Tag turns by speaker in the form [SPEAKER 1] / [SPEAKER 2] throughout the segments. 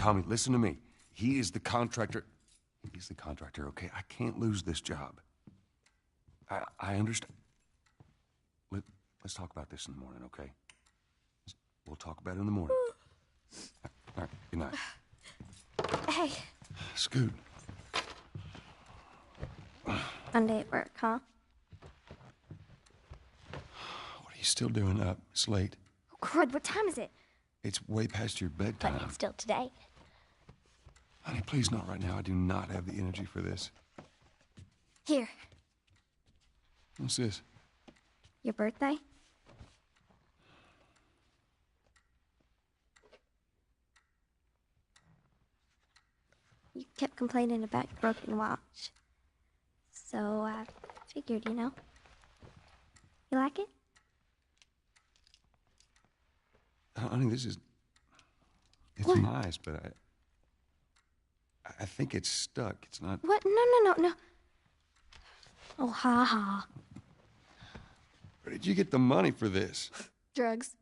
[SPEAKER 1] Tommy, listen to me. He is the contractor. He's the contractor, okay? I can't lose this job. I understand. Let's talk about this in the morning, okay? We'll talk about it in the morning. All right, good night.
[SPEAKER 2] Hey.
[SPEAKER 1] Scoot.
[SPEAKER 2] Monday at work, huh?
[SPEAKER 1] What are you still doing up? It's late.
[SPEAKER 2] Oh, crud, what time is it?
[SPEAKER 1] It's way past your bedtime.
[SPEAKER 2] But it's still today.
[SPEAKER 1] Honey, please not right now. I do not have the energy for this.
[SPEAKER 2] Here.
[SPEAKER 1] What's this?
[SPEAKER 2] Your birthday? You kept complaining about your broken watch. So I figured, you know. You like it?
[SPEAKER 1] Honey, this is... It's
[SPEAKER 2] what?
[SPEAKER 1] Nice, but I think it's stuck. It's not...
[SPEAKER 2] What? No. Oh, ha ha.
[SPEAKER 1] Where did you get the money for this?
[SPEAKER 2] Drugs.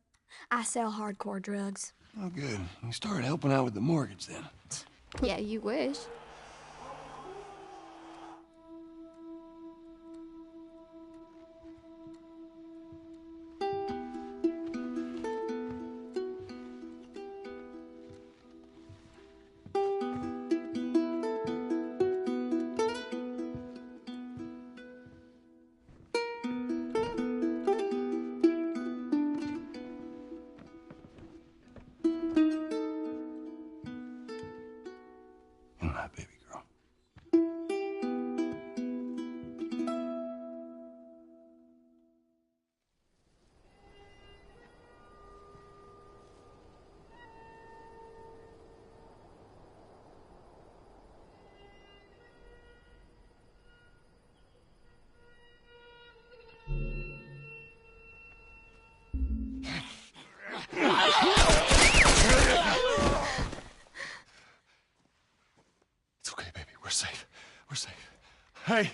[SPEAKER 2] I sell hardcore drugs.
[SPEAKER 1] Oh, good. You started helping out with the mortgage, then.
[SPEAKER 2] Yeah, you wish.
[SPEAKER 1] Baby girl. Hey,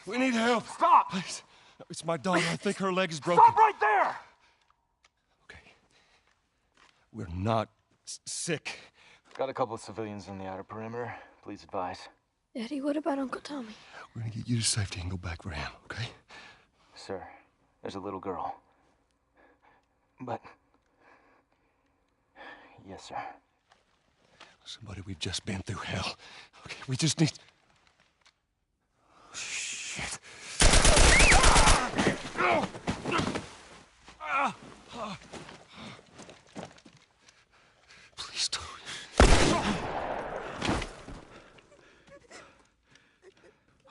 [SPEAKER 1] we need help.
[SPEAKER 3] Stop!
[SPEAKER 1] Please. It's my daughter. I think her leg is broken.
[SPEAKER 3] Stop right there!
[SPEAKER 1] Okay. We're not sick.
[SPEAKER 3] Got a couple of civilians on the outer perimeter. Please advise.
[SPEAKER 2] Daddy, what about Uncle Tommy?
[SPEAKER 1] We're gonna get you to safety and go back for him, okay?
[SPEAKER 3] Sir, there's a little girl. But... Yes, sir.
[SPEAKER 1] Listen, buddy, we've just been through hell. Okay, we just need... Shit. Please don't.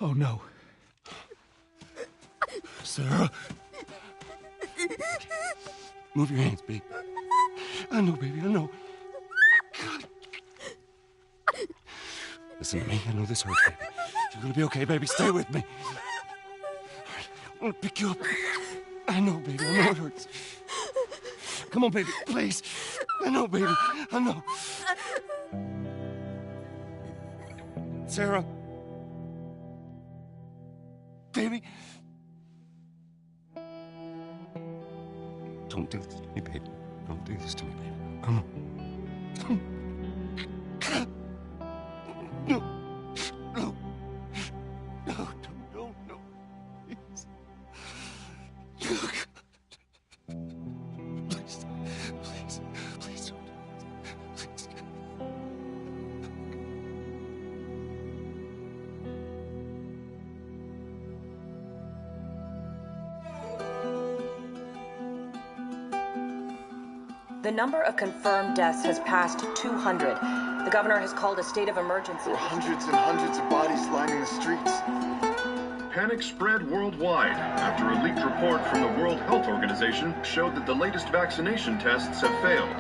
[SPEAKER 1] Oh, no. Sarah. Move your hands, baby. I know, baby, I know. God. Listen to me. I know this hurts, baby. You're gonna be okay, baby. Stay with me. All right, I'm gonna pick you up. I know, baby. I know it hurts. Come on, baby. Please. I know, baby. I know. Sarah. Baby. Don't do this to me, baby. Don't do this to me, baby. Come on. No. No. No. No. No. Please. Please. Please. Please don't do this. Please.
[SPEAKER 4] The number of confirmed deaths has passed 200. The governor has called a state of emergency.
[SPEAKER 5] There are hundreds and hundreds of bodies lining the streets.
[SPEAKER 6] Panic spread worldwide after a leaked report from the World Health Organization showed that the latest vaccination tests have failed.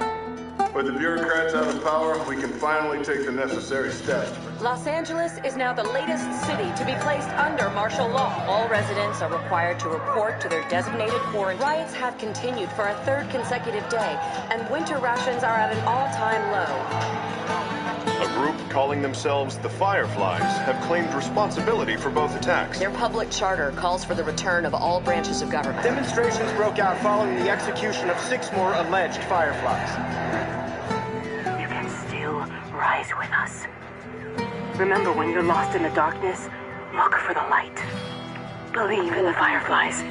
[SPEAKER 5] With the bureaucrats out of power, we can finally take the necessary steps.
[SPEAKER 4] Los Angeles is now the latest city to be placed under martial law. All residents are required to report to their designated quarantine. Riots have continued for a third consecutive day, and winter rations are at an all-time low.
[SPEAKER 6] A group calling themselves the Fireflies have claimed responsibility for both attacks.
[SPEAKER 4] Their public charter calls for the return of all branches of government.
[SPEAKER 7] Demonstrations broke out following the execution of 6 more alleged Fireflies.
[SPEAKER 8] You can still
[SPEAKER 4] Remember, when you're lost in the darkness, look for the light. Believe in the fireflies.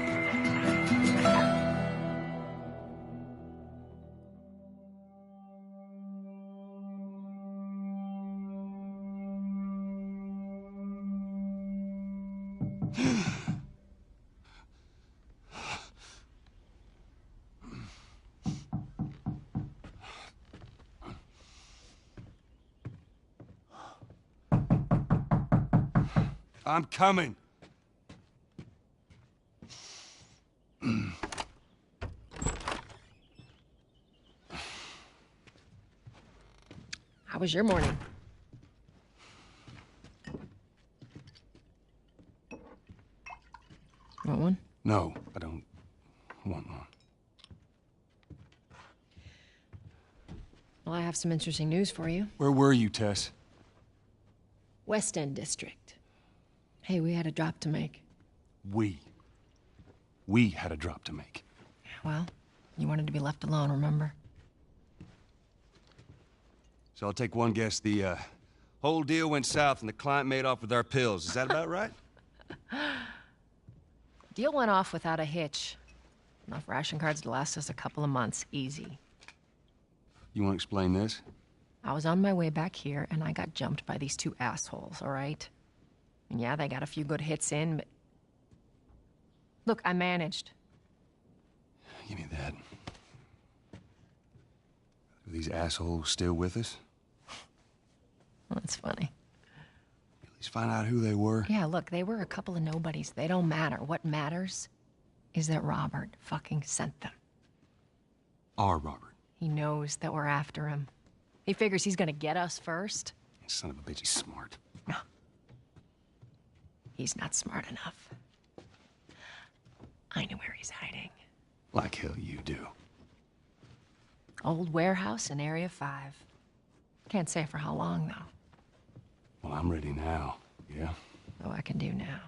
[SPEAKER 1] I'm coming.
[SPEAKER 8] How was your morning? Want one?
[SPEAKER 1] No, I don't want one.
[SPEAKER 8] Well, I have some interesting news for you.
[SPEAKER 1] Where were you, Tess?
[SPEAKER 8] West End District. Hey, we had a drop to make.
[SPEAKER 1] We had a drop to make.
[SPEAKER 8] Well, you wanted to be left alone, remember?
[SPEAKER 1] So I'll take one guess. The whole deal went south and the client made off with our pills. Is that about right?
[SPEAKER 8] Deal went off without a hitch. Enough ration cards to last us a couple of months, easy.
[SPEAKER 1] You want to explain this?
[SPEAKER 8] I was on my way back here, and I got jumped by these two assholes, all right? And yeah, they got a few good hits in, but... Look, I managed.
[SPEAKER 1] Give me that. Are these assholes still with us?
[SPEAKER 8] Well, that's funny.
[SPEAKER 1] At least find out who they were.
[SPEAKER 8] Yeah, look, they were a couple of nobodies. They don't matter. What matters is that Robert fucking sent them.
[SPEAKER 1] Our Robert.
[SPEAKER 8] He knows that we're after him. He figures he's gonna get us first.
[SPEAKER 1] Son of a bitch, he's smart.
[SPEAKER 8] No. He's not smart enough. I know where he's hiding.
[SPEAKER 1] Like hell you do.
[SPEAKER 8] Old warehouse in Area 5. Can't say for how long, though.
[SPEAKER 1] Well, I'm ready now. Yeah?
[SPEAKER 8] Oh, I can do now.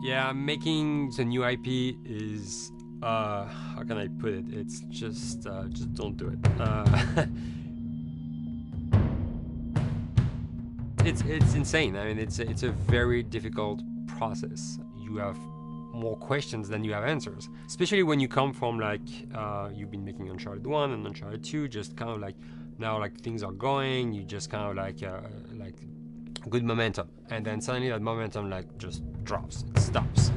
[SPEAKER 9] Yeah, making the new IP is, how can I put it? It's just don't do it. It's insane. I mean, it's a very difficult process. You have more questions than you have answers, especially when you come from like you've been making Uncharted 1 and Uncharted 2, just kind of like now like things are going, you just kind of like good momentum, and then suddenly that momentum like just drops, it stops.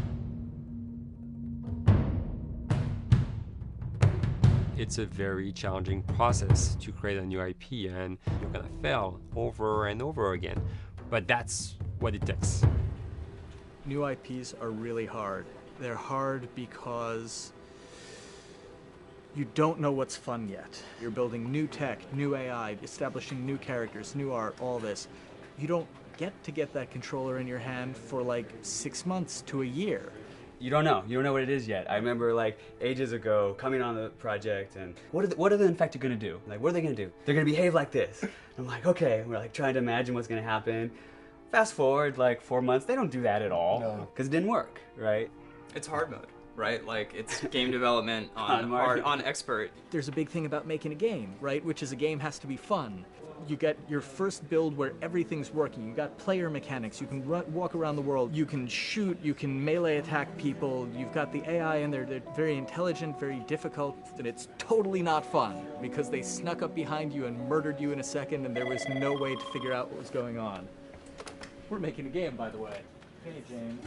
[SPEAKER 9] It's a very challenging process to create a new IP, and you're gonna fail over and over again, but that's what it takes.
[SPEAKER 10] New IPs are really hard. They're hard because you don't know what's fun yet. You're building new tech, new AI, establishing new characters, new art, all this. You don't get that controller in your hand for like 6 months to a year.
[SPEAKER 11] You don't know what it is yet. I remember like ages ago coming on the project and what are the infected gonna do? Like, what are they gonna do? They're gonna behave like this. I'm like, okay, we're like trying to imagine what's gonna happen. Fast forward like 4 months, they don't do that at all because it didn't work, right?
[SPEAKER 12] It's hard mode, right? Like it's game development on expert.
[SPEAKER 10] There's a big thing about making a game, right? Which is a game has to be fun. You get your first build where everything's working. You got player mechanics. You can walk around the world. You can shoot. You can melee attack people. You've got the AI in there. They're very intelligent, very difficult, and it's totally not fun because they snuck up behind you and murdered you in a second, and there was no way to figure out what was going on. We're making a game, by the way. Hey, James.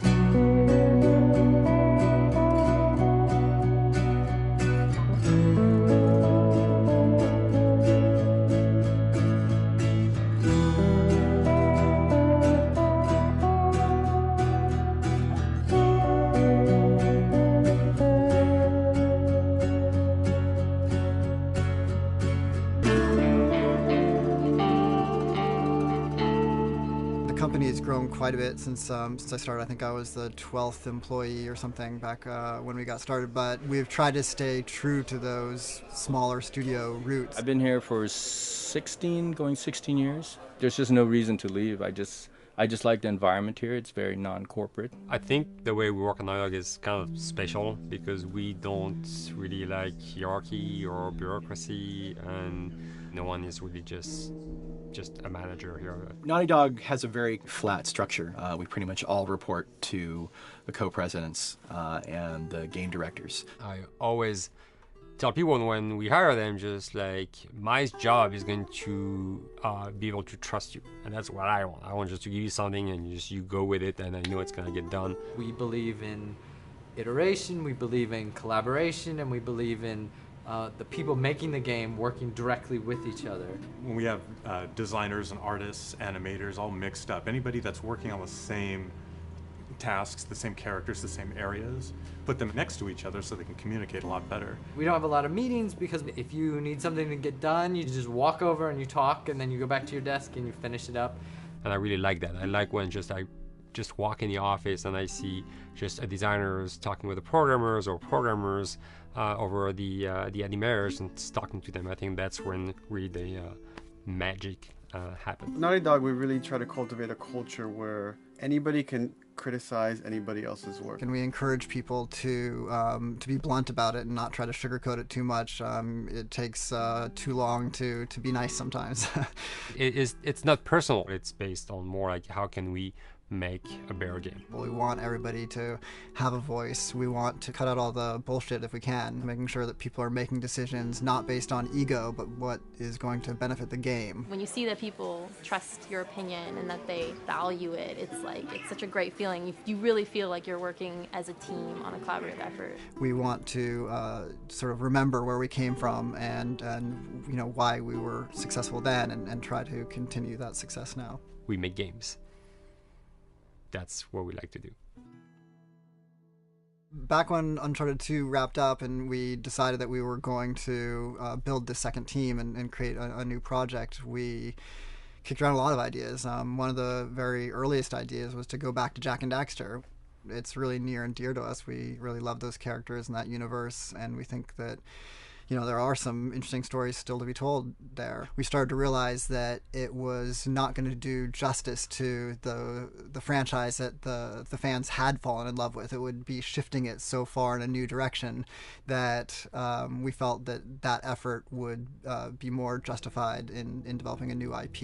[SPEAKER 13] Quite a bit since I started. I think I was the 12th employee or something back when we got started, but we've tried to stay true to those smaller studio roots.
[SPEAKER 14] I've been here for 16 years. There's just no reason to leave. I just I just like the environment here. It's very non-corporate.
[SPEAKER 9] I think the way we work on Naughty Dog is kind of special because we don't really like hierarchy or bureaucracy, and no one is really just a manager here.
[SPEAKER 15] Naughty Dog has a very flat structure. We pretty much all report to the co-presidents and the game directors.
[SPEAKER 9] I always tell people when we hire them, just like, my job is going to be able to trust you, and that's what I want. I want just to give you something and you go with it, and I know it's going to get done.
[SPEAKER 16] We believe in iteration, we believe in collaboration, and we believe in the people making the game working directly with each other.
[SPEAKER 17] When we have designers and artists, animators all mixed up, anybody that's working on the same tasks, the same characters, the same areas, put them next to each other so they can communicate a lot better.
[SPEAKER 16] We don't have a lot of meetings because if you need something to get done, you just walk over and you talk, and then you go back to your desk and you finish it up.
[SPEAKER 9] And I really like that. I like when I just walk in the office and I see just designers talking with the programmers or programmers over the animators and talking to them. I think that's when really the magic happens.
[SPEAKER 18] Naughty Dog, we really try to cultivate a culture where anybody can criticize anybody else's work.
[SPEAKER 13] And we encourage people to be blunt about it and not try to sugarcoat it too much. It takes too long to be nice sometimes.
[SPEAKER 9] It's not personal. It's based on more like how can we make a better game.
[SPEAKER 13] We want everybody to have a voice. We want to cut out all the bullshit if we can, making sure that people are making decisions not based on ego, but what is going to benefit the game.
[SPEAKER 19] When you see that people trust your opinion and that they value it, it's such a great feeling. You really feel like you're working as a team on a collaborative effort.
[SPEAKER 13] We want to sort of remember where we came from and you know why we were successful then, and try to continue that success now.
[SPEAKER 9] We make games. That's what we like to do.
[SPEAKER 13] Back when Uncharted 2 wrapped up and we decided that we were going to build the second team and create a new project, we kicked around a lot of ideas. One of the very earliest ideas was to go back to Jak and Daxter. It's really near and dear to us. We really love those characters in that universe, and we think that there are some interesting stories still to be told there. We started to realize that it was not going to do justice to the franchise that the fans had fallen in love with. It would be shifting it so far in a new direction that we felt that effort would be more justified in developing a new IP.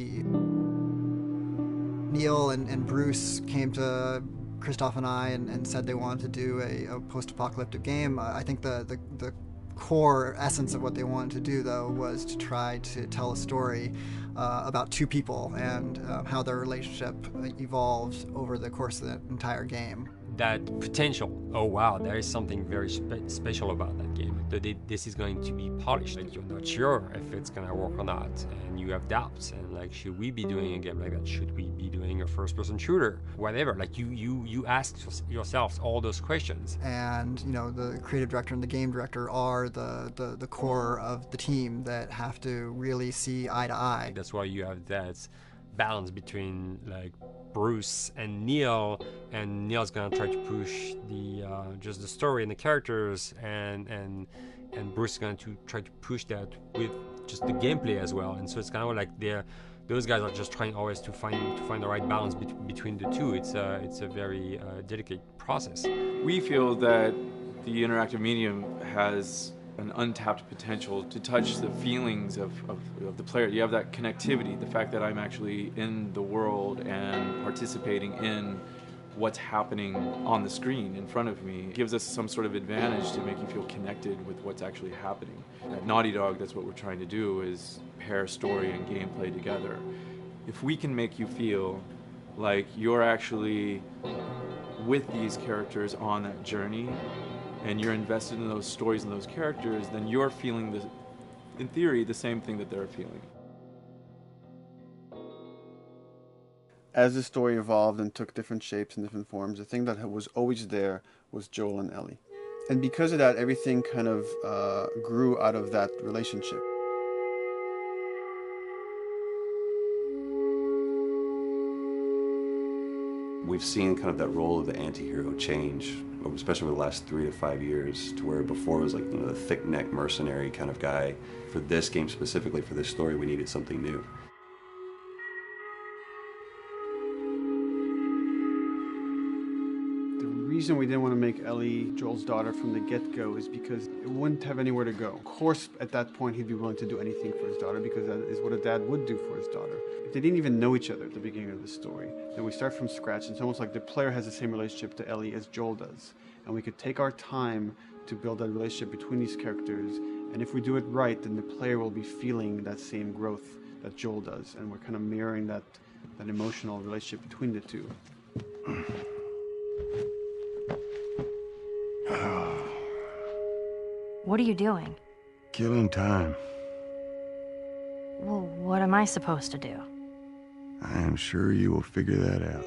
[SPEAKER 13] Neil and Bruce came to Christoph and I and said they wanted to do a post-apocalyptic game. I think the core essence of what they wanted to do, though, was to try to tell a story about two people and how their relationship evolved over the course of the entire game.
[SPEAKER 9] That potential, oh wow, there is something very special about that game. This is going to be polished. Like, you're not sure if it's gonna work or not, and you have doubts. And like, should we be doing a game like that? Should we be doing a first-person shooter? Whatever. Like, you ask yourselves all those questions.
[SPEAKER 13] And the creative director and the game director are the core of the team that have to really see eye to eye.
[SPEAKER 9] That's why you have that balance between like Bruce and Neil, and Neil's gonna try to push the just the story and the characters, and Bruce is going to try to push that with just the gameplay as well. And so it's kind of like those guys are just trying always to find the right balance between the two. It's a very delicate process.
[SPEAKER 20] We feel that the interactive medium has an untapped potential to touch the feelings of the player. You have that connectivity, the fact that I'm actually in the world and participating in what's happening on the screen in front of me gives us some sort of advantage to make you feel connected with what's actually happening. At Naughty Dog, that's what we're trying to do, is pair story and gameplay together. If we can make you feel like you're actually with these characters on that journey, and you're invested in those stories and those characters, then you're feeling, in theory, the same thing that they're feeling.
[SPEAKER 18] As the story evolved and took different shapes and different forms, the thing that was always there was Joel and Ellie. And because of that, everything kind of grew out of that relationship.
[SPEAKER 1] We've seen kind of that role of the anti-hero change, especially over the last 3 to 5 years, to where before it was like the thick-neck mercenary kind of guy. For this game specifically, for this story, we needed something new.
[SPEAKER 18] reason we didn't want to make Ellie Joel's daughter from the get-go is because it wouldn't have anywhere to go. Of course, at that point, he'd be willing to do anything for his daughter because that is what a dad would do for his daughter. If they didn't even know each other at the beginning of the story, then we start from scratch. And it's almost like the player has the same relationship to Ellie as Joel does. And we could take our time to build that relationship between these characters. And if we do it right, then the player will be feeling that same growth that Joel does. And we're kind of mirroring that emotional relationship between the two.
[SPEAKER 21] What are you doing?
[SPEAKER 1] Killing time.
[SPEAKER 21] Well, what am I supposed to do?
[SPEAKER 1] I am sure you will figure that out.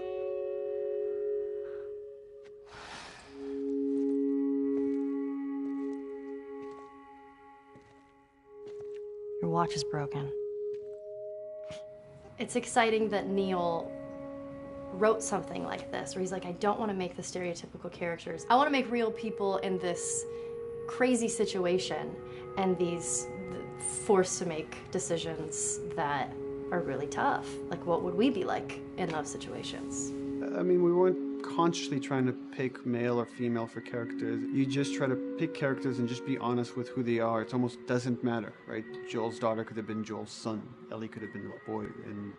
[SPEAKER 21] Your watch is broken.
[SPEAKER 19] It's exciting that Neil wrote something like this, where he's like, I don't want to make the stereotypical characters. I want to make real people in this crazy situation and these forced to make decisions that are really tough. Like, what would we be like in those situations?
[SPEAKER 18] I mean, we weren't consciously trying to pick male or female for characters. You just try to pick characters and just be honest with who they are. It almost doesn't matter, right? Joel's daughter could have been Joel's son. Ellie could have been a boy, and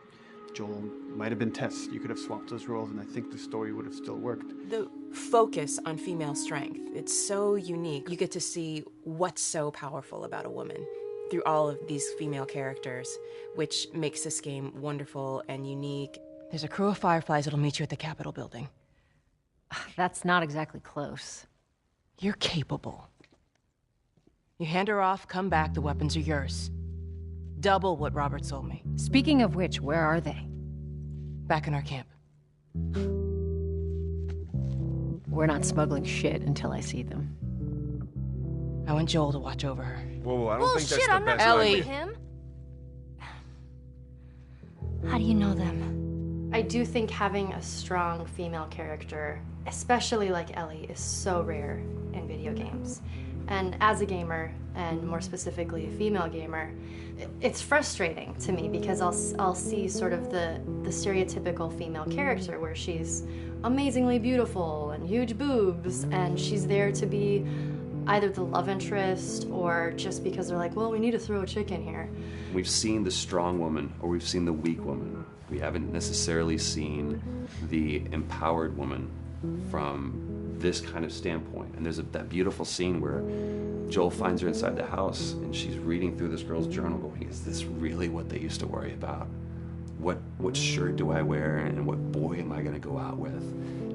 [SPEAKER 18] Joel might have been Tess. You could have swapped those roles, and I think the story would have still worked.
[SPEAKER 22] The focus on female strength, it's so unique. You get to see what's so powerful about a woman through all of these female characters, which makes this game wonderful and unique. There's a crew of Fireflies that'll meet you at the Capitol building.
[SPEAKER 21] That's not exactly close.
[SPEAKER 22] You're capable. You hand her off, come back, the weapons are yours. Double what Robert sold me.
[SPEAKER 21] Speaking of which, where are they?
[SPEAKER 22] Back in our camp.
[SPEAKER 21] We're not smuggling shit until I see them.
[SPEAKER 22] I want Joel to watch over her.
[SPEAKER 1] Whoa, I don't think that's the
[SPEAKER 19] I'm not
[SPEAKER 1] best
[SPEAKER 22] Ellie.
[SPEAKER 1] idea.
[SPEAKER 19] with him.
[SPEAKER 21] How do you know them?
[SPEAKER 19] I do think having a strong female character, especially like Ellie, is so rare in video games. And as a gamer, and more specifically a female gamer, it's frustrating to me because I'll see sort of the stereotypical female character where she's amazingly beautiful and huge boobs, and she's there to be either the love interest or just because they're like, well, we need to throw a chick in here.
[SPEAKER 23] We've seen the strong woman or we've seen the weak woman. We haven't necessarily seen the empowered woman from this kind of standpoint. And there's that beautiful scene where Joel finds her inside the house and she's reading through this girl's journal going, is this really what they used to worry about? What shirt do I wear and what boy am I gonna go out with?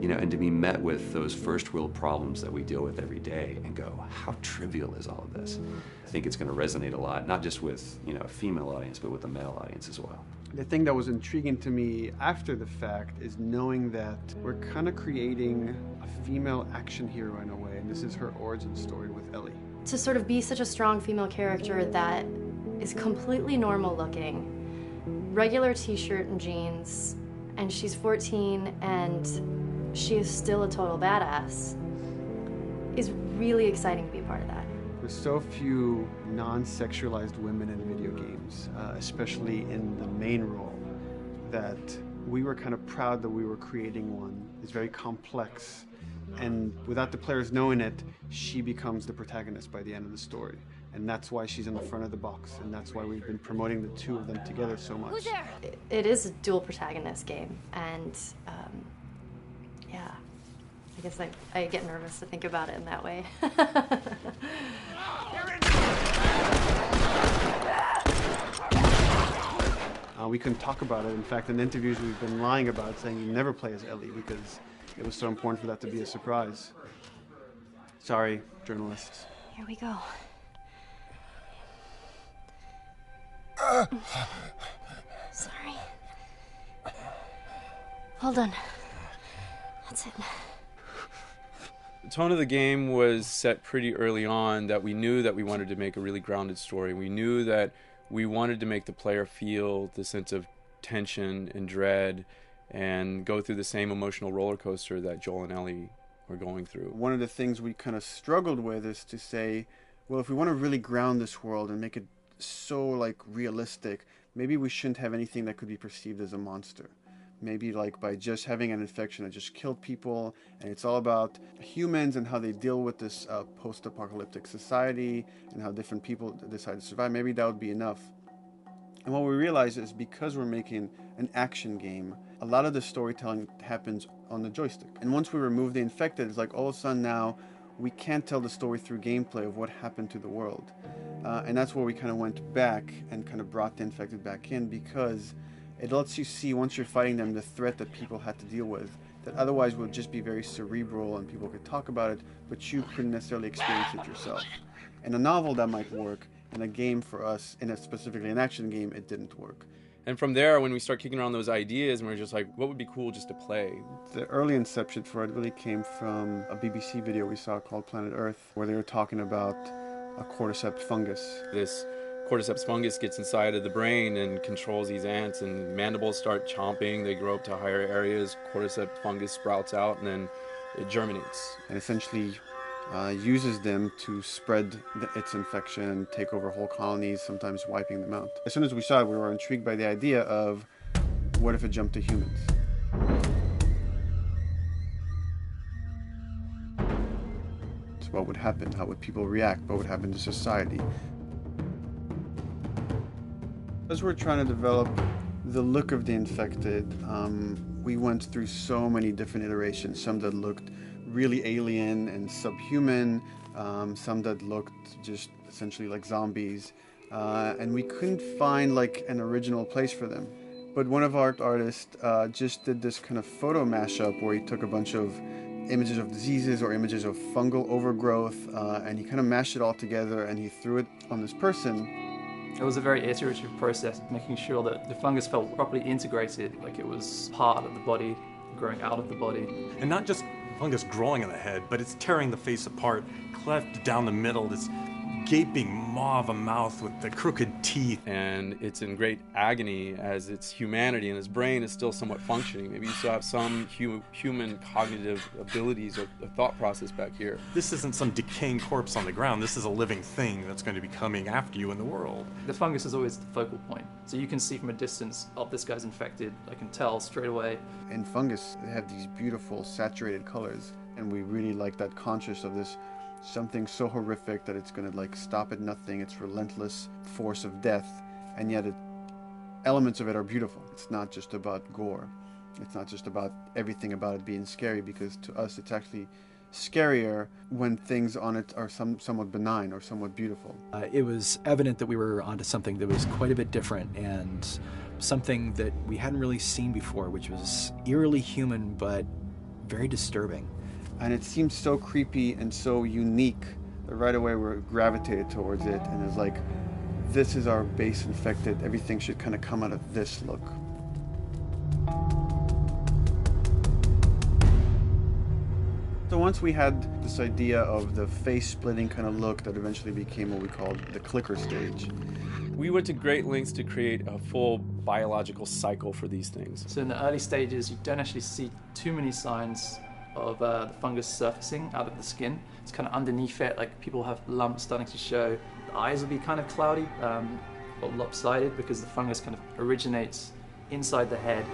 [SPEAKER 23] You know, and to be met with those first world problems that we deal with every day and go, how trivial is all of this? I think it's gonna resonate a lot, not just with, you know, a female audience, but with a male audience as well.
[SPEAKER 18] The thing that was intriguing to me after the fact is knowing that we're kind of creating a female action hero in a way, and this is her origin story with Ellie.
[SPEAKER 19] To sort of be such a strong female character that is completely normal looking, regular t-shirt and jeans, and she's 14 and she is still a total badass, is really exciting to be a part of that.
[SPEAKER 18] There's so few non-sexualized women in video games, especially in the main role, that we were kind of proud that we were creating one. It's very complex, and without the players knowing it, she becomes the protagonist by the end of the story. And that's why she's in the front of the box, and that's why we've been promoting the two of them together so much.
[SPEAKER 19] Who's there? It is a dual protagonist game, and yeah, I guess I get nervous to think about it in that way.
[SPEAKER 18] We couldn't talk about it. In fact, in interviews we've been lying about it, saying you never play as Ellie because it was so important for that to be a surprise. Sorry, journalists.
[SPEAKER 21] Here we go. Sorry. Hold on. That's it.
[SPEAKER 20] The tone of the game was set pretty early on that we knew that we wanted to make a really grounded story. We knew that we wanted to make the player feel the sense of tension and dread and go through the same emotional roller coaster that Joel and Ellie were going through.
[SPEAKER 18] One of the things we kind of struggled with is to say, well, if we want to really ground this world and make it so like realistic, maybe we shouldn't have anything that could be perceived as a monster. Maybe like by just having an infection that just killed people, and it's all about humans and how they deal with this post-apocalyptic society and how different people decide to survive. Maybe that would be enough. And what we realize is because we're making an action game, a lot of the storytelling happens on the joystick. And once we remove the infected, it's like all of a sudden now we can't tell the story through gameplay of what happened to the world. And that's where we kind of went back and kind of brought the infected back in, because it lets you see, once you're fighting them, the threat that people had to deal with, that otherwise would just be very cerebral and people could talk about it, but you couldn't necessarily experience it yourself. In a novel, that might work. In a game for us, specifically an action game, it didn't work.
[SPEAKER 20] And from there, when we start kicking around those ideas, and we're just like, what would be cool just to play?
[SPEAKER 18] The early inception for it really came from a BBC video we saw called Planet Earth, where they were talking about a cordyceps fungus.
[SPEAKER 20] This cordyceps fungus gets inside of the brain and controls these ants, and mandibles start chomping, they grow up to higher areas, cordyceps fungus sprouts out, and then it germinates.
[SPEAKER 18] And essentially uses them to spread its infection and take over whole colonies, sometimes wiping them out. As soon as we saw it, we were intrigued by the idea of, what if it jumped to humans? So what would happen? How would people react? What would happen to society? As we're trying to develop the look of the infected, we went through so many different iterations, some that looked really alien and subhuman, some that looked just essentially like zombies, and we couldn't find like an original place for them. But one of our artists just did this kind of photo mashup where he took a bunch of images of diseases or images of fungal overgrowth, and he kind of mashed it all together and he threw it on this person.
[SPEAKER 2] It was a very iterative process, making sure that the fungus felt properly integrated, like it was part of the body, growing out of the body.
[SPEAKER 17] And not just fungus growing on the head, but it's tearing the face apart, cleft down the middle, this gaping maw of a mouth with the crooked teeth.
[SPEAKER 20] And it's in great agony as its humanity and its brain is still somewhat functioning. Maybe you still have some human cognitive abilities or thought process back here.
[SPEAKER 17] This isn't some decaying corpse on the ground. This is a living thing that's going to be coming after you in the world.
[SPEAKER 2] The fungus is always the focal point. So you can see from a distance, oh, this guy's infected. I can tell straight away.
[SPEAKER 18] In fungus, they have these beautiful saturated colors, and we really like that conscious of this something so horrific that it's going to like stop at nothing. It's relentless force of death, and yet elements of it are beautiful. It's not just about gore. It's not just about everything about it being scary, because to us it's actually scarier when things on it are somewhat benign or somewhat beautiful.
[SPEAKER 15] It was evident that we were onto something that was quite a bit different and something that we hadn't really seen before, which was eerily human but very disturbing.
[SPEAKER 18] And it seemed so creepy and so unique that right away we gravitated towards it, and it's like, this is our base infected. Everything should kind of come out of this look. So once we had this idea of the face-splitting kind of look that eventually became what we called the clicker stage.
[SPEAKER 20] We went to great lengths to create a full biological cycle for these things.
[SPEAKER 2] So in the early stages, you don't actually see too many signs of the fungus surfacing out of the skin. It's kind of underneath it, like people have lumps starting to show. The eyes will be kind of cloudy or lopsided because the fungus kind of originates inside the head.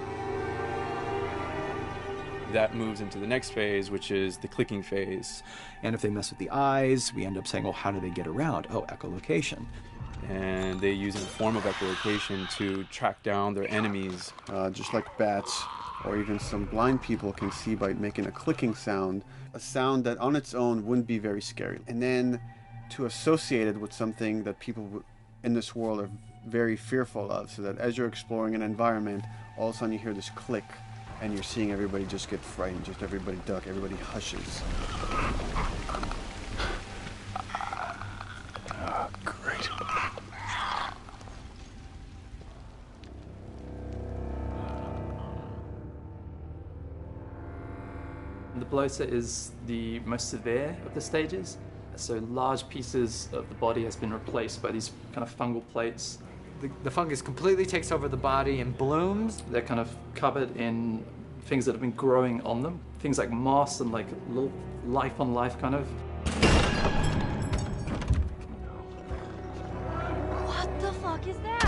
[SPEAKER 20] That moves into the next phase, which is the clicking phase.
[SPEAKER 15] And if they mess with the eyes, we end up saying, well, how do they get around? Oh, echolocation.
[SPEAKER 20] And they use a form of echolocation to track down their enemies.
[SPEAKER 18] Just like bats, or even some blind people can see by making a clicking sound, a sound that on its own wouldn't be very scary. And then to associate it with something that people in this world are very fearful of, so that as you're exploring an environment, all of a sudden you hear this click, and you're seeing everybody just get frightened, just everybody duck, everybody hushes.
[SPEAKER 1] Great.
[SPEAKER 2] The bloater is the most severe of the stages. So large pieces of the body has been replaced by these kind of fungal plates.
[SPEAKER 16] The fungus completely takes over the body and blooms.
[SPEAKER 2] They're kind of covered in things that have been growing on them. Things like moss and like little life on life kind of.
[SPEAKER 3] What the fuck is that?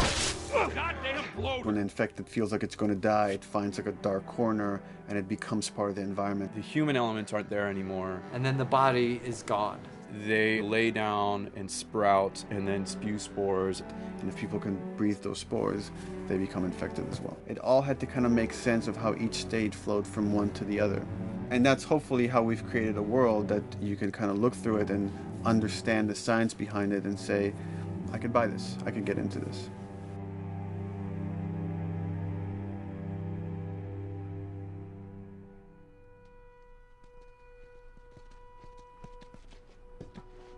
[SPEAKER 5] Oh, goddamn
[SPEAKER 18] When the infected feels like it's going to die, it finds like a dark corner and it becomes part of the environment.
[SPEAKER 20] The human elements aren't there anymore.
[SPEAKER 16] And then the body is gone.
[SPEAKER 20] They lay down and sprout and then spew spores.
[SPEAKER 18] And if people can breathe those spores, they become infected as well. It all had to kind of make sense of how each stage flowed from one to the other. And that's hopefully how we've created a world that you can kind of look through it and understand the science behind it and say, I could buy this, I could get into this.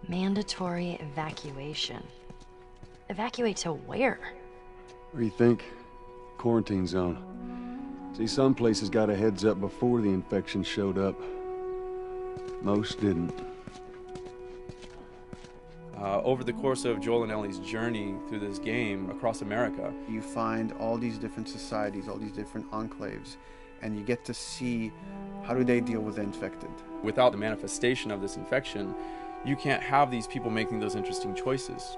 [SPEAKER 19] Mandatory evacuation. Evacuate to where?
[SPEAKER 1] What do you think? Quarantine zone. See, some places got a heads up before the infection showed up. Most didn't.
[SPEAKER 20] Over the course of Joel and Ellie's journey through this game across America,
[SPEAKER 18] you find all these different societies, all these different enclaves, and you get to see how do they deal with the infected.
[SPEAKER 20] Without the manifestation of this infection, you can't have these people making those interesting choices.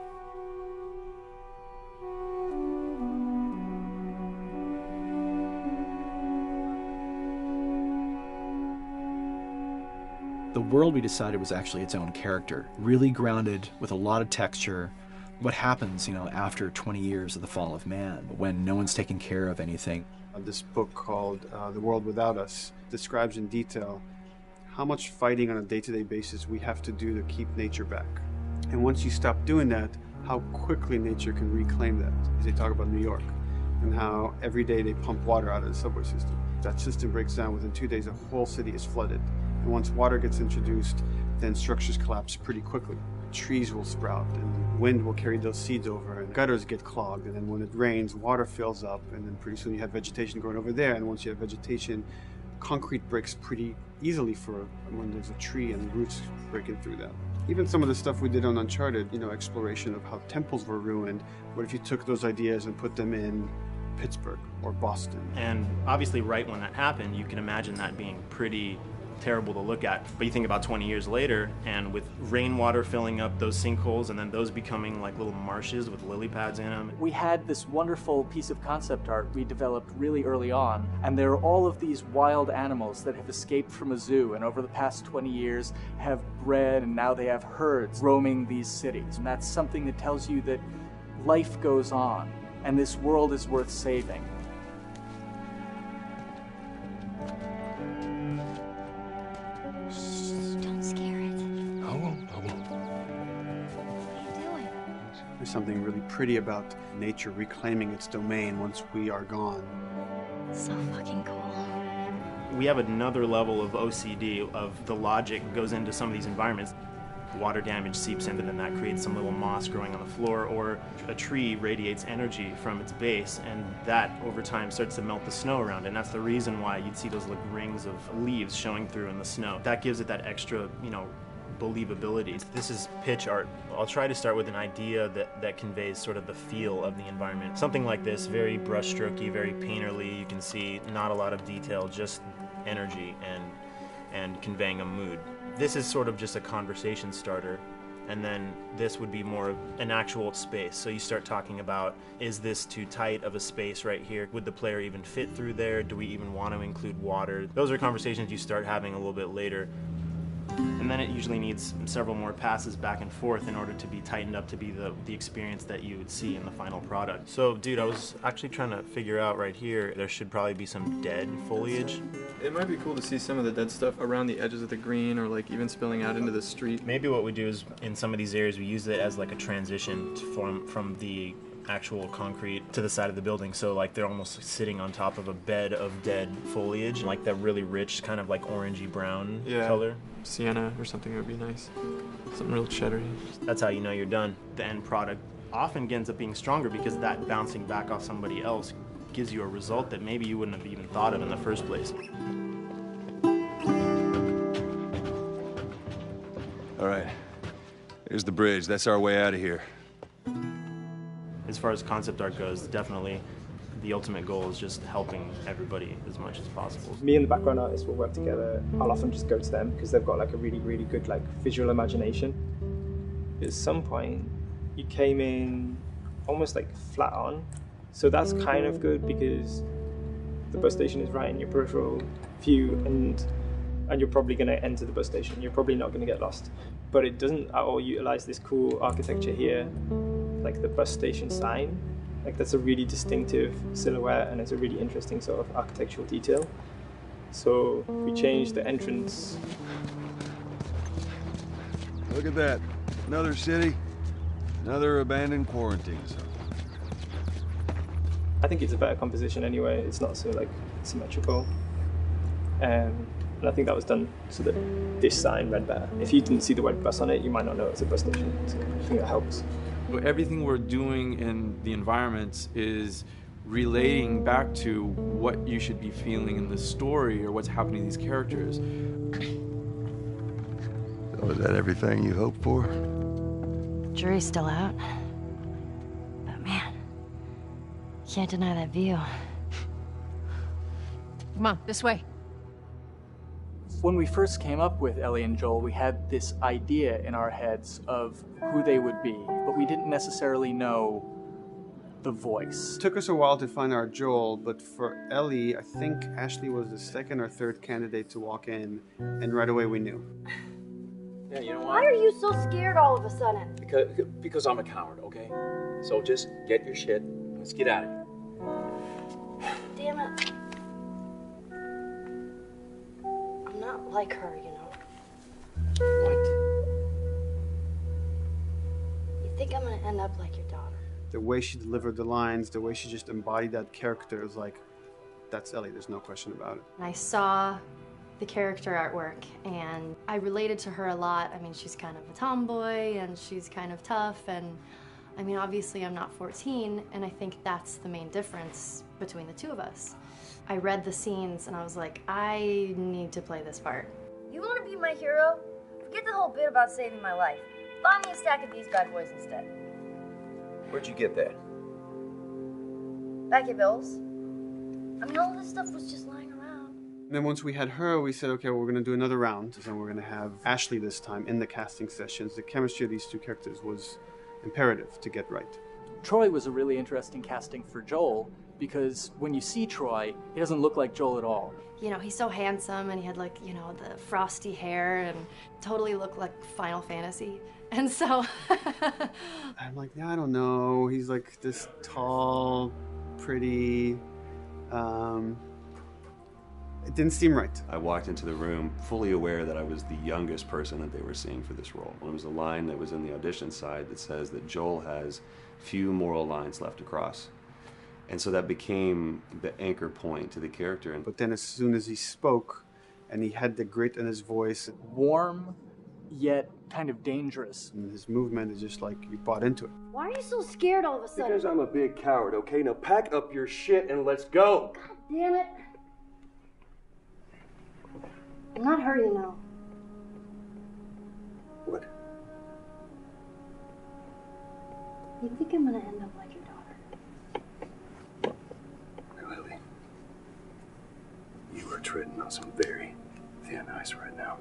[SPEAKER 15] The world we decided was actually its own character, really grounded with a lot of texture. What happens, after 20 years of the fall of man, when no one's taking care of anything?
[SPEAKER 18] This book called The World Without Us describes in detail how much fighting on a day-to-day basis we have to do to keep nature back. And once you stop doing that, how quickly nature can reclaim that. As they talk about New York and how every day they pump water out of the subway system. That system breaks down. Within 2 days, the whole city is flooded. And once water gets introduced, then structures collapse pretty quickly. Trees will sprout, and wind will carry those seeds over, and gutters get clogged, and then when it rains, water fills up, and then pretty soon you have vegetation growing over there, and once you have vegetation, concrete breaks pretty easily for when there's a tree and roots breaking through that. Even some of the stuff we did on Uncharted, exploration of how temples were ruined, what if you took those ideas and put them in Pittsburgh or Boston?
[SPEAKER 3] And obviously right when that happened, you can imagine that being pretty terrible to look at. But you think about 20 years later, and with rainwater filling up those sinkholes and then those becoming like little marshes with lily pads in them.
[SPEAKER 10] We had this wonderful piece of concept art we developed really early on, and there are all of these wild animals that have escaped from a zoo and over the past 20 years have bred, and now they have herds roaming these cities. And that's something that tells you that life goes on and this world is worth saving.
[SPEAKER 18] There's something really pretty about nature reclaiming its domain once we are gone.
[SPEAKER 19] So fucking cool.
[SPEAKER 3] We have another level of OCD of the logic goes into some of these environments. Water damage seeps in, but then that creates some little moss growing on the floor, or a tree radiates energy from its base, and that over time starts to melt the snow around it. And that's the reason why you'd see those like rings of leaves showing through in the snow. That gives it that extra, believability. This is pitch art. I'll try to start with an idea that conveys sort of the feel of the environment. Something like this, very brushstrokey, very painterly. You can see not a lot of detail, just energy and conveying a mood. This is sort of just a conversation starter, and then this would be more of an actual space. So you start talking about, is this too tight of a space right here? Would the player even fit through there? Do we even want to include water? Those are conversations you start having a little bit later. And then it usually needs several more passes back and forth in order to be tightened up to be the experience that you would see in the final product. So, dude, I was actually trying to figure out right here, there should probably be some dead foliage.
[SPEAKER 5] It might be cool to see some of the dead stuff around the edges of the green, or like even spilling out into the street.
[SPEAKER 3] Maybe what we do is, in some of these areas, we use it as like a transition from the actual concrete to the side of the building, so like they're almost sitting on top of a bed of dead foliage, like that really rich kind of like orangey brown color.
[SPEAKER 5] Sienna or something would be nice. Something real cheddary.
[SPEAKER 3] That's how you know you're done. The end product often ends up being stronger because that bouncing back off somebody else gives you a result that maybe you wouldn't have even thought of in the first place.
[SPEAKER 1] All right, here's the bridge. That's our way out of here.
[SPEAKER 3] As far as concept art goes, definitely the ultimate goal is just helping everybody as much as possible.
[SPEAKER 6] Me and the background artist will work together. I'll often just go to them because they've got like a really, really good like visual imagination. At some point, you came in almost like flat on, So that's kind of good because the bus station is right in your peripheral view, and you're probably going to enter the bus station. You're probably not going to get lost. But it doesn't at all utilize this cool architecture here, like the bus station sign. Like that's a really distinctive silhouette, and it's a really interesting sort of architectural detail. So we changed the entrance.
[SPEAKER 1] Look at that. Another city, another abandoned quarantine zone.
[SPEAKER 6] I think it's a better composition anyway. It's not so like symmetrical. And I think that was done so that this sign read better. If you didn't see the word bus on it, you might not know it's a bus station. So I think that helps.
[SPEAKER 20] Everything we're doing in the environments is relating back to what you should be feeling in the story or what's happening to these characters.
[SPEAKER 1] So is that everything you hoped for?
[SPEAKER 19] Jury's still out. But man, can't deny that view.
[SPEAKER 21] Come on, this way.
[SPEAKER 10] When we first came up with Ellie and Joel, we had this idea in our heads of who they would be, but we didn't necessarily know the voice.
[SPEAKER 18] It took us a while to find our Joel, but for Ellie, I think Ashley was the second or third candidate to walk in, and right away we knew.
[SPEAKER 4] Yeah, you know
[SPEAKER 7] Why
[SPEAKER 4] what?
[SPEAKER 7] are you so scared all of a sudden?
[SPEAKER 4] Because I'm a coward, okay? So just get your shit. Let's get out of here.
[SPEAKER 7] Damn it. I'm not like her, you know. You think I'm gonna end up like your daughter?
[SPEAKER 18] The way she delivered the lines, the way she just embodied that character is like, that's Ellie, there's no question about it.
[SPEAKER 19] I saw the character artwork and I related to her a lot. I mean, she's kind of a tomboy and she's kind of tough, and I mean, obviously I'm not 14, and I think that's the main difference between the two of us. I read the scenes and I was like, I need to play this part.
[SPEAKER 7] You wanna be my hero? Forget the whole bit about saving my life. Buy me a stack of these bad boys instead.
[SPEAKER 4] Where'd you get that?
[SPEAKER 7] Back at Bill's. I mean, all this stuff was just lying around.
[SPEAKER 18] And then once we had her, we said, okay, well, we're going to do another round, and we're going to have Ashley this time in the casting sessions. The chemistry of these two characters was imperative to get right.
[SPEAKER 10] Troy was a really interesting casting for Joel, because when you see Troy, he doesn't look like Joel at all.
[SPEAKER 19] You know, he's so handsome and he had like, you know, the frosty hair and totally looked like Final Fantasy. And so
[SPEAKER 18] I'm like, yeah, I don't know. He's like this tall, pretty. It didn't seem right.
[SPEAKER 23] I walked into the room fully aware that I was the youngest person that they were seeing for this role. There was a line that was in the audition side that says that Joel has few moral lines left to cross. And so that became the anchor point to the character.
[SPEAKER 18] But then as soon as he spoke and he had the grit in his voice,
[SPEAKER 10] warm, yet kind of dangerous.
[SPEAKER 18] And his movement is just like you bought into it.
[SPEAKER 7] Why are you so scared all of a sudden?
[SPEAKER 4] Because I'm a big coward, okay? Now pack up your shit and let's go.
[SPEAKER 7] God damn it. I'm not her, you know.
[SPEAKER 4] What?
[SPEAKER 7] You think I'm gonna end up like your daughter?
[SPEAKER 4] Lily, you are treading on some very thin ice right now.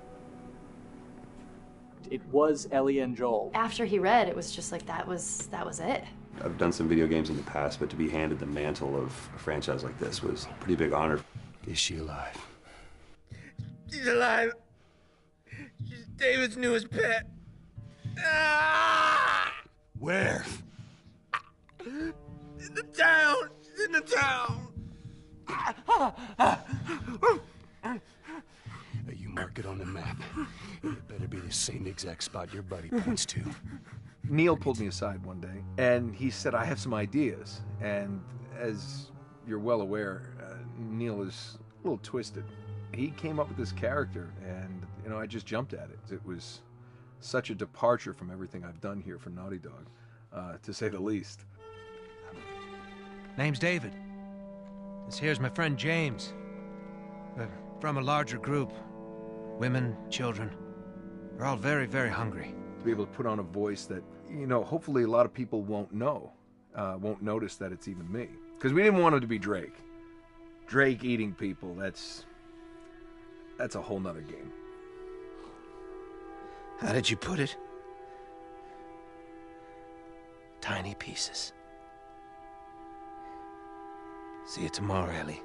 [SPEAKER 10] It was Ellie and Joel.
[SPEAKER 19] after he read, it was just like that was it.
[SPEAKER 23] I've done some video games in the past, but to be handed the mantle of a franchise like this was a pretty big honor.
[SPEAKER 1] Is she alive?
[SPEAKER 8] She's alive. She's David's newest pet. Ah!
[SPEAKER 1] Where?
[SPEAKER 8] In the town. She's in the town.
[SPEAKER 1] You mark it on the map. It better be the same exact spot your buddy points to.
[SPEAKER 15] Neil pulled me aside one day, and he said, I have some ideas. And as you're well aware, Neil is a little twisted. He came up with this character, and, you know, I just jumped at it. It was such a departure from everything I've done here for Naughty Dog, to say the least.
[SPEAKER 8] Name's David. This here's my friend James. We're from a larger group. Women, children. We're all very, very hungry.
[SPEAKER 15] To be able to put on a voice that, you know, hopefully a lot of people won't know, won't notice that it's even me. Because we didn't want it to be Drake. Drake eating people, that's a whole nother game.
[SPEAKER 8] How did you put it? Tiny pieces. See you tomorrow, Ellie.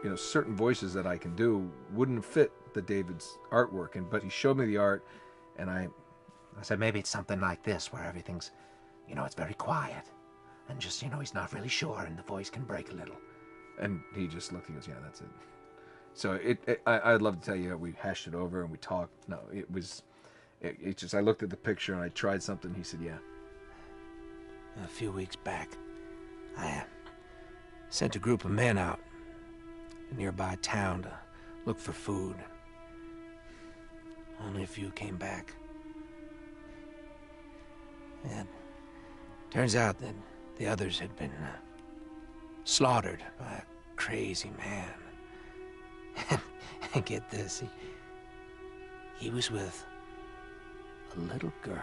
[SPEAKER 15] You know, certain voices that I can do wouldn't fit the David's artwork, but he showed me the art, and I
[SPEAKER 8] said maybe it's something like this, where everything's, it's very quiet. And just, he's not really sure, and the voice can break a little.
[SPEAKER 15] And he just looked, he goes, yeah, that's it. So I'd love to tell you, we hashed it over and we talked. No, it just, I looked at the picture and I tried something. He said, yeah.
[SPEAKER 8] A few weeks back, I sent a group of men out a nearby town to look for food. Only a few came back. And turns out that the others had been slaughtered by a crazy man. And get this, he was with a little girl.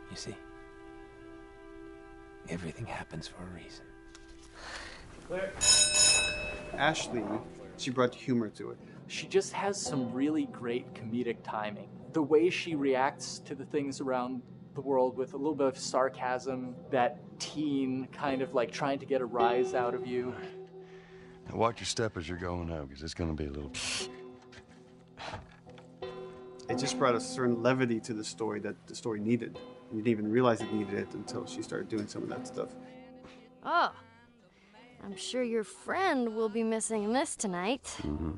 [SPEAKER 8] You see, everything happens for a reason.
[SPEAKER 18] Claire. Ashley, she brought humor to it.
[SPEAKER 10] She just has some really great comedic timing. The way she reacts to the things around the world with a little bit of sarcasm, that teen kind of like trying to get a rise out of you.
[SPEAKER 1] Now watch your step as you're going out, because it's going to be a little...
[SPEAKER 18] It just brought a certain levity to the story that the story needed. You didn't even realize it needed it until she started doing some of that stuff.
[SPEAKER 7] Oh, I'm sure your friend will be missing this tonight.
[SPEAKER 1] Mm-hmm.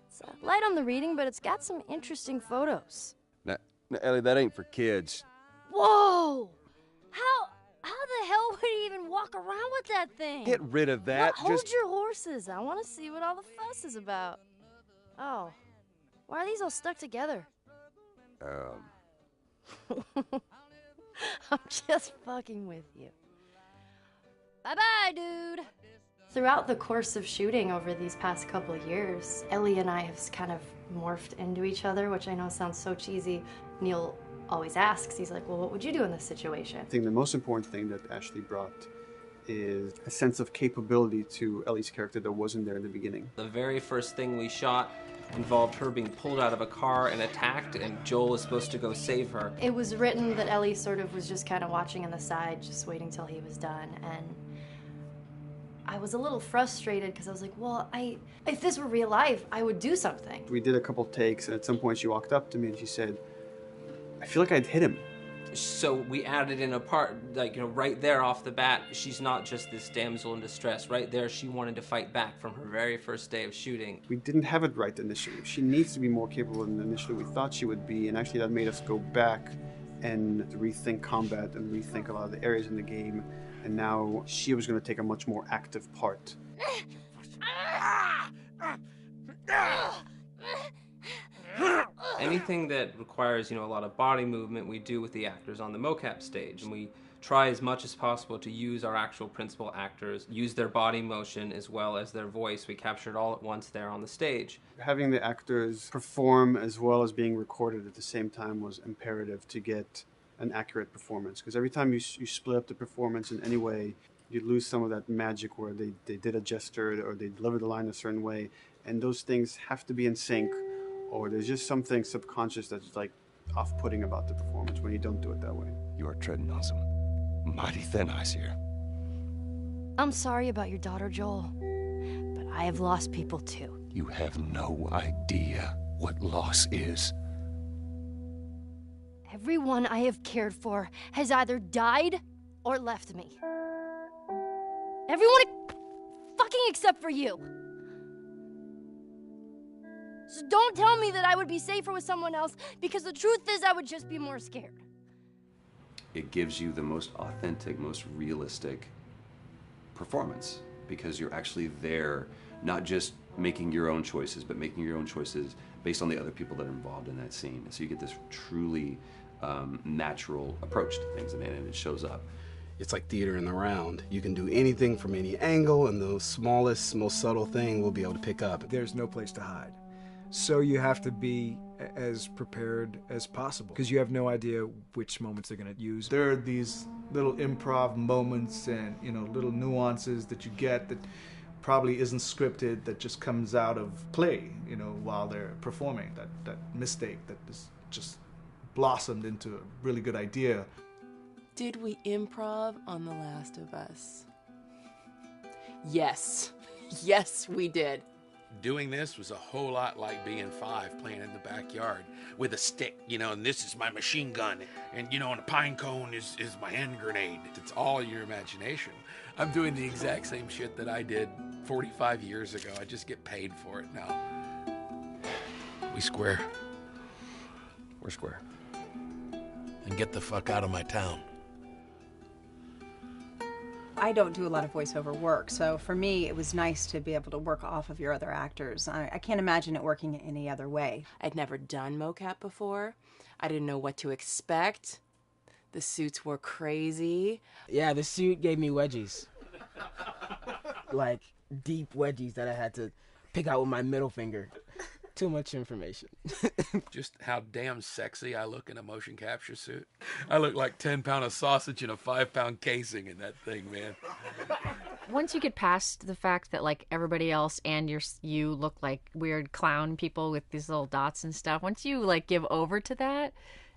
[SPEAKER 7] It's light on the reading, but it's got some interesting photos.
[SPEAKER 1] Now, Ellie, that ain't for kids.
[SPEAKER 7] Whoa! How the hell would he even walk around with that thing?
[SPEAKER 1] Get rid of that.
[SPEAKER 7] Hold your horses. I want to see what all the fuss is about. Oh, why are these all stuck together? I'm just fucking with you. Bye-bye, dude.
[SPEAKER 19] Throughout the course of shooting over these past couple of years, Ellie and I have kind of morphed into each other, which I know sounds so cheesy. Neil always asks, he's like, well, what would you do in this situation?
[SPEAKER 18] I think the most important thing that Ashley brought is a sense of capability to Ellie's character that wasn't there in the beginning.
[SPEAKER 11] The very first thing we shot involved her being pulled out of a car and attacked, and Joel was supposed to go save her.
[SPEAKER 19] It was written that Ellie sort of was just kind of watching on the side, just waiting till he was done, and I was a little frustrated because I was like, well, if this were real life, I would do something.
[SPEAKER 18] We did a couple takes, and at some point she walked up to me and she said, I feel like I'd hit him.
[SPEAKER 11] So we added in a part, like, right there off the bat, she's not just this damsel in distress. Right there, she wanted to fight back from her very first day of shooting.
[SPEAKER 18] We didn't have it right initially. She needs to be more capable than initially we thought she would be, and actually that made us go back and rethink combat and rethink a lot of the areas in the game, and now she was going to take a much more active part.
[SPEAKER 11] Anything that requires, a lot of body movement, we do with the actors on the mocap stage. And we try as much as possible to use our actual principal actors, use their body motion as well as their voice. We capture it all at once there on the stage.
[SPEAKER 18] Having the actors perform as well as being recorded at the same time was imperative to get an accurate performance. Because every time you split up the performance in any way, you lose some of that magic where they did a gesture or they delivered the line a certain way. And those things have to be in sync, or there's just something subconscious that's like off-putting about the performance when you don't do it that way.
[SPEAKER 1] You are treading on some mighty thin ice here.
[SPEAKER 7] I'm sorry about your daughter, Joel, but I have lost people too.
[SPEAKER 1] You have no idea what loss is.
[SPEAKER 7] Everyone I have cared for has either died or left me. Everyone fucking except for you. So don't tell me that I would be safer with someone else, because the truth is I would just be more scared.
[SPEAKER 23] It gives you the most authentic, most realistic performance, because you're actually there, not just making your own choices, but making your own choices based on the other people that are involved in that scene. So you get this truly natural approach to things, and it shows up.
[SPEAKER 12] It's like theater in the round. You can do anything from any angle, and the smallest, most subtle thing we'll be able to pick up.
[SPEAKER 14] There's no place to hide. So you have to be as prepared as possible, because you have no idea which moments they're going to use.
[SPEAKER 24] There are these little improv moments and, little nuances that you get that probably isn't scripted, that just comes out of play, while they're performing. That mistake that is just blossomed into a really good idea.
[SPEAKER 9] Did we improv on The Last of Us? Yes. Yes, we did.
[SPEAKER 13] Doing this was a whole lot like being 5 playing in the backyard with a stick, and this is my machine gun, and, and a pine cone is my hand grenade. It's all your imagination. I'm doing the exact same shit that I did 45 years ago. I just get paid for it now. We square.
[SPEAKER 1] We're square.
[SPEAKER 13] And get the fuck out of my town.
[SPEAKER 17] I don't do a lot of voiceover work, so for me it was nice to be able to work off of your other actors. I can't imagine it working any other way.
[SPEAKER 9] I'd never done mocap before. I didn't know what to expect. The suits were crazy.
[SPEAKER 22] Yeah, the suit gave me wedgies. Like, deep wedgies that I had to pick out with my middle finger. Too much information.
[SPEAKER 13] Just how damn sexy I look in a motion capture suit. I look like 10-pound of sausage in a 5-pound casing in that thing, man.
[SPEAKER 21] Once you get past the fact that like everybody else and you look like weird clown people with these little dots and stuff, once you like give over to that,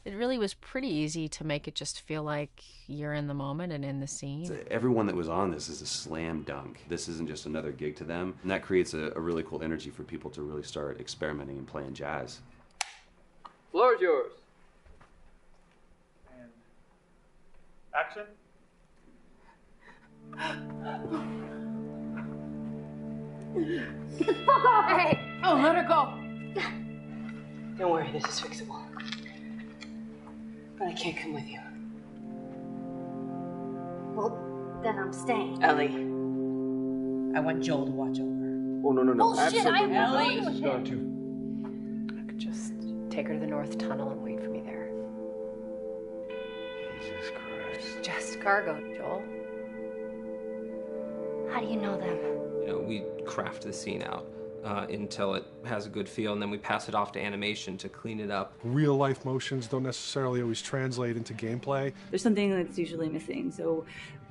[SPEAKER 21] it really was pretty easy to make it just feel like you're in the moment and in the scene.
[SPEAKER 23] Everyone that was on this is a slam dunk. This isn't just another gig to them. And that creates a really cool energy for people to really start experimenting and playing jazz.
[SPEAKER 25] Floor is yours.
[SPEAKER 3] And action.
[SPEAKER 25] Get the fuck off her! Hey! Oh, let her go.
[SPEAKER 9] Don't worry, this is fixable. But I can't come with you.
[SPEAKER 19] Well, then I'm staying.
[SPEAKER 9] Ellie, I want Joel to watch over.
[SPEAKER 25] Oh, no.
[SPEAKER 19] Bullshit, I'm
[SPEAKER 9] Ellie.
[SPEAKER 19] with him.
[SPEAKER 21] I could just take her to the North Tunnel and wait for me there.
[SPEAKER 1] Jesus Christ.
[SPEAKER 21] Just cargo, Joel.
[SPEAKER 19] How do you know them?
[SPEAKER 11] We craft the scene out until it has a good feel, and then we pass it off to animation to clean it up.
[SPEAKER 26] Real life motions don't necessarily always translate into gameplay.
[SPEAKER 27] There's something that's usually missing, so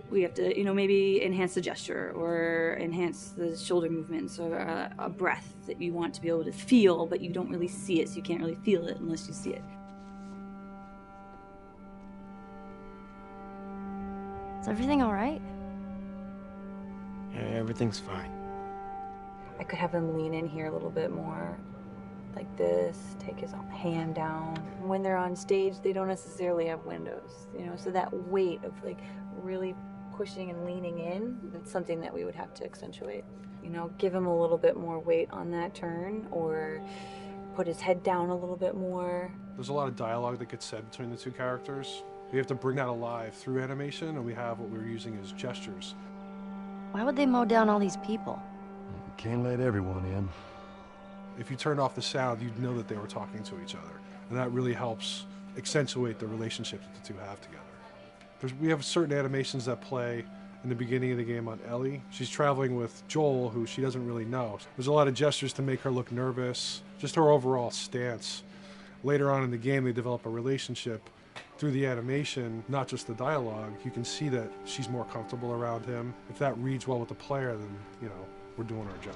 [SPEAKER 27] we have to, maybe enhance the gesture or enhance the shoulder movements or a breath that you want to be able to feel, but you don't really see it, so you can't really feel it unless you see it.
[SPEAKER 19] Is everything all right?
[SPEAKER 22] Yeah, everything's fine.
[SPEAKER 27] I could have him lean in here a little bit more, like this, take his hand down. When they're on stage, they don't necessarily have windows, so that weight of like really pushing and leaning in, it's something that we would have to accentuate. Give him a little bit more weight on that turn, or put his head down a little bit more.
[SPEAKER 26] There's a lot of dialogue that gets said between the two characters. We have to bring that alive through animation, and we have what we're using as gestures.
[SPEAKER 19] Why would they mow down all these people?
[SPEAKER 1] Can't let everyone in.
[SPEAKER 26] If you turned off the sound, you'd know that they were talking to each other. And that really helps accentuate the relationship that the two have together. We have certain animations that play in the beginning of the game on Ellie. She's traveling with Joel, who she doesn't really know. There's a lot of gestures to make her look nervous, just her overall stance. Later on in the game, they develop a relationship through the animation, not just the dialogue. You can see that she's more comfortable around him. If that reads well with the player, then, we're doing our job.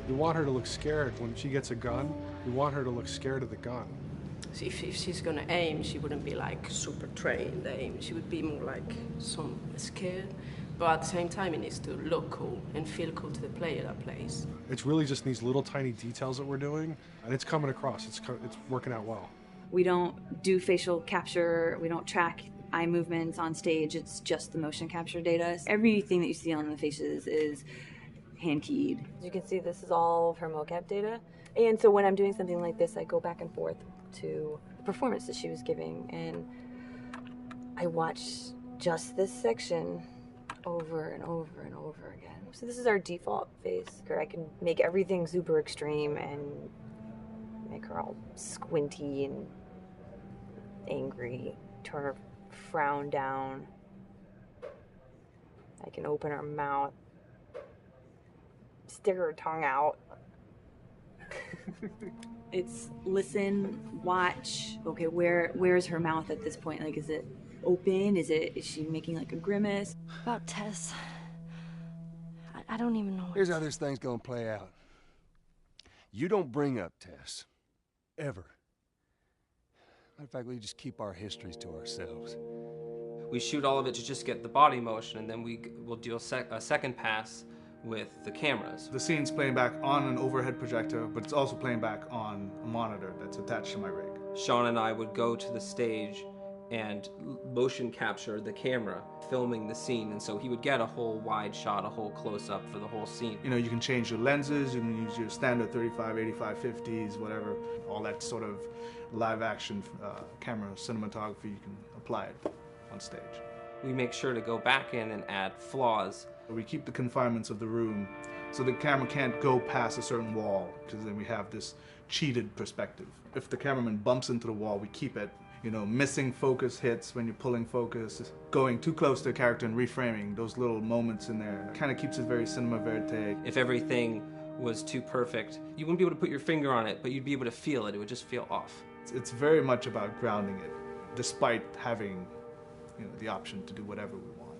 [SPEAKER 26] We want her to look scared when she gets a gun. We want her to look scared of the gun.
[SPEAKER 9] So if she's gonna aim, she wouldn't be like super trained aim. She would be more like some scared. But at the same time, it needs to look cool and feel cool to the player that plays.
[SPEAKER 26] It's really just these little tiny details that we're doing, and it's coming across. It's working out well.
[SPEAKER 27] We don't do facial capture. We don't track eye movements on stage. It's just the motion capture data. Everything that you see on the faces is hand keyed. As you can see, this is all of her mocap data. And so when I'm doing something like this, I go back and forth to the performance that she was giving, and I watch just this section over and over and over again. So this is our default face. I can make everything super extreme and make her all squinty and angry, turn her frown down. I can open her mouth, stick her tongue out. It's listen, watch. Okay, where's her mouth at this point? Like, is it open? Is she making like a grimace?
[SPEAKER 19] About Tess. I don't even know.
[SPEAKER 1] Here's how this thing's gonna play out. You don't bring up Tess. ever. Matter of fact, we just keep our histories to ourselves.
[SPEAKER 11] We shoot all of it to just get the body motion, and then we'll do a second pass with the cameras.
[SPEAKER 24] The scene's playing back on an overhead projector, but it's also playing back on a monitor that's attached to my rig.
[SPEAKER 11] Sean and I would go to the stage and motion capture the camera, filming the scene, and so he would get a whole wide shot, a whole close-up for the whole scene.
[SPEAKER 24] You know, you can change your lenses, you can use your standard 35, 85, 50s, whatever, all that sort of live action camera cinematography, you can apply it on stage.
[SPEAKER 11] We make sure to go back in and add flaws.
[SPEAKER 24] We keep the confinements of the room so the camera can't go past a certain wall, because then we have this cheated perspective. If the cameraman bumps into the wall, we keep it. You know, missing focus hits when you're pulling focus, going too close to a character and reframing, those little moments in there kind of keeps it very cinema verite.
[SPEAKER 11] If everything was too perfect, you wouldn't be able to put your finger on it, but you'd be able to feel it. It would just feel off.
[SPEAKER 24] It's very much about grounding it, despite having, you know, the option to do whatever we want.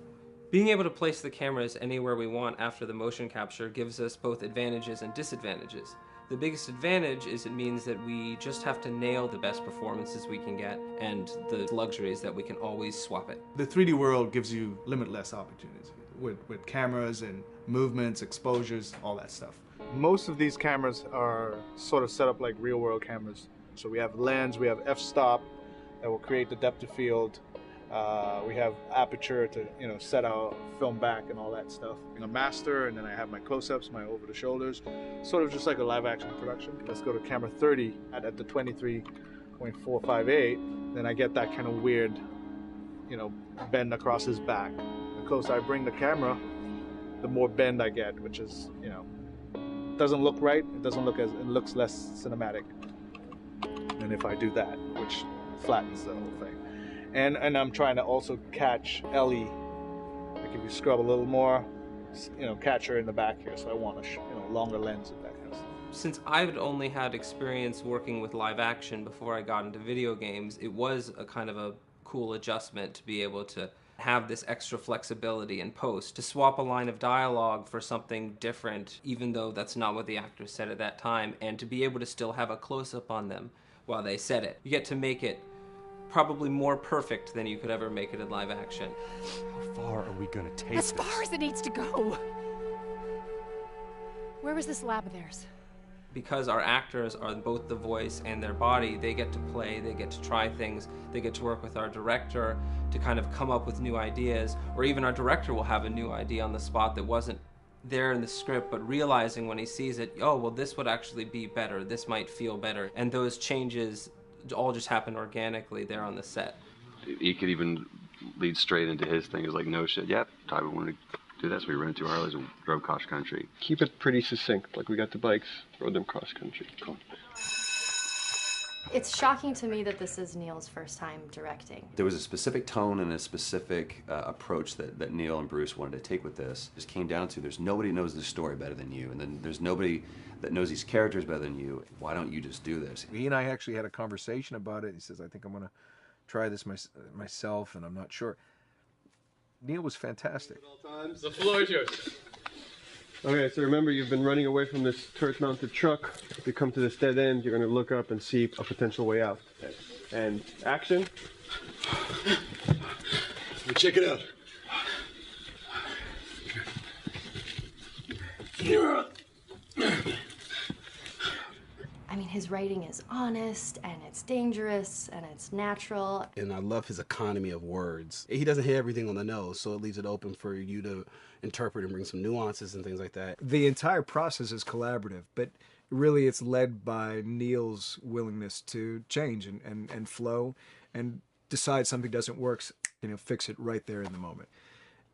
[SPEAKER 11] Being able to place the cameras anywhere we want after the motion capture gives us both advantages and disadvantages. The biggest advantage is it means that we just have to nail the best performances we can get, and the luxury is that we can always swap it.
[SPEAKER 24] The 3D world gives you limitless opportunities with cameras and movements, exposures, all that stuff. Most of these cameras are sort of set up like real world cameras. So we have lens, we have f-stop that will create the depth of field. We have aperture to, you know, set our film back and all that stuff. A master, and then I have my close-ups, my over-the-shoulders, sort of just like a live-action production. Let's go to camera 30 at the 23.458. Then I get that kind of weird, you know, bend across his back. The closer I bring the camera, the more bend I get, which is, you know, doesn't look right. It doesn't look it looks less cinematic than if I do that, which flattens the whole thing. And I'm trying to also catch Ellie. Like if you scrub a little more, you know, catch her in the back here. So I want a longer lens and that kind of stuff.
[SPEAKER 11] Since I've only had experience working with live action before I got into video games, it was a kind of a cool adjustment to be able to have this extra flexibility in post, to swap a line of dialogue for something different, even though that's not what the actors said at that time, and to be able to still have a close-up on them while they said it. You get to make it probably more perfect than you could ever make it in live action.
[SPEAKER 1] How far are we gonna take
[SPEAKER 2] as far as it needs to go. Where was this lab of theirs?
[SPEAKER 11] Because our actors are both the voice and their body, they get to play, they get to try things, they get to work with our director to kind of come up with new ideas, or even our director will have a new idea on the spot that wasn't there in the script, but realizing when he sees it, oh, well, this would actually be better, this might feel better, and those changes all just happen organically there on the set.
[SPEAKER 23] He could even lead straight into his thing. It's like, no shit, yep, Ty, we wanted to do that, so we rented 2 Harleys and drove cross country.
[SPEAKER 4] Keep it pretty succinct, like we got the bikes, rode them cross country. Cool.
[SPEAKER 19] It's shocking to me that this is Neil's first time directing.
[SPEAKER 23] There was a specific tone and a specific approach that Neil and Bruce wanted to take with this. It just came down to there's nobody who knows the story better than you, and then there's nobody that knows these characters better than you. Why don't you just do this?
[SPEAKER 14] He and I actually had a conversation about it. He says, I think I'm going to try this myself, and I'm not sure. Neil was fantastic.
[SPEAKER 4] The floor is yours. Okay, so remember, you've been running away from this turret-mounted truck. If you come to this dead end, you're going to look up and see a potential way out. And action. Check it out.
[SPEAKER 19] I mean, his writing is honest, and it's dangerous, and it's natural.
[SPEAKER 12] And I love his economy of words. He doesn't hit everything on the nose, so it leaves it open for you to interpret and bring some nuances and things like that.
[SPEAKER 14] The entire process is collaborative, but really it's led by Neil's willingness to change and flow and decide something doesn't work, you know, fix it right there in the moment.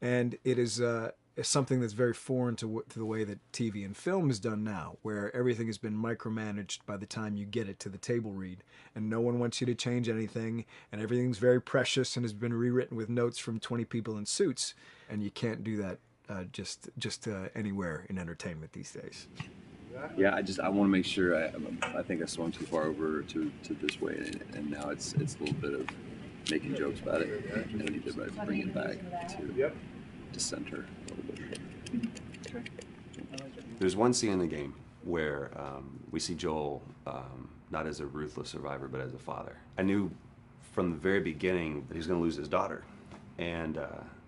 [SPEAKER 14] And it is something that's very foreign to the way that TV and film is done now, where everything has been micromanaged by the time you get it to the table read, and no one wants you to change anything, and everything's very precious and has been rewritten with notes from 20 people in suits, and you can't do that just anywhere in entertainment these days.
[SPEAKER 23] Yeah, I want to make sure. I think I swung too far over to this way, and now it's a little bit of making jokes about it, and I need to bring it back to center a little bit. There's one scene in the game where we see Joel not as a ruthless survivor, but as a father. I knew from the very beginning that he was going to lose his daughter. And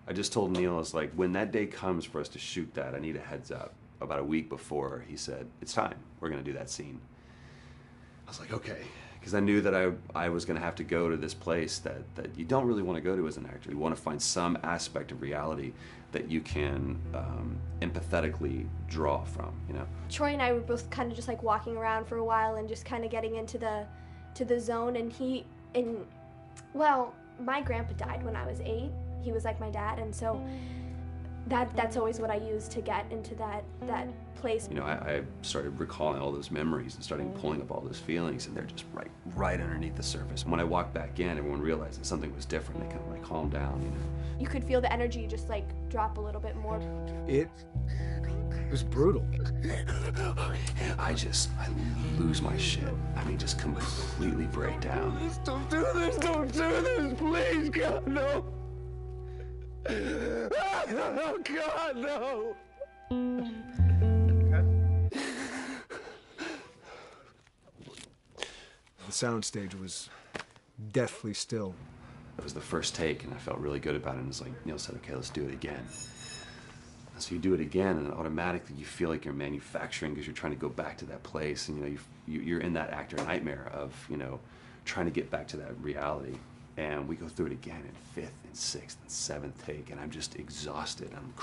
[SPEAKER 23] I just told Neil, I was like, when that day comes for us to shoot that, I need a heads up. About a week before, he said, it's time. We're going to do that scene. I was like, okay. Because I knew that I was going to have to go to this place that you don't really want to go to as an actor. You want to find some aspect of reality that you can empathetically draw from, you know?
[SPEAKER 5] Troy and I were both kind of just like walking around for a while and just kind of getting into the zone, and well, my grandpa died when I was 8. He was like my dad, and so that's always what I use to get into that place.
[SPEAKER 23] You know, I started recalling all those memories and starting pulling up all those feelings, and they're just right underneath the surface. When I walked back in, everyone realized that something was different. They kind of like calmed down, you know.
[SPEAKER 5] You could feel the energy just like drop a little bit more.
[SPEAKER 14] It was brutal.
[SPEAKER 23] I lose my shit. I mean, just completely break down.
[SPEAKER 6] Don't do this, please, God, no. Oh, God, no.
[SPEAKER 14] The soundstage was deathly still.
[SPEAKER 23] It was the first take, and I felt really good about it. And it's like Neil said, okay, let's do it again. And so you do it again, and automatically you feel like you're manufacturing because you're trying to go back to that place, and you know you're in that actor nightmare of trying to get back to that reality. And we go through it again in 5th and 6th and 7th take, and I'm just exhausted. I'm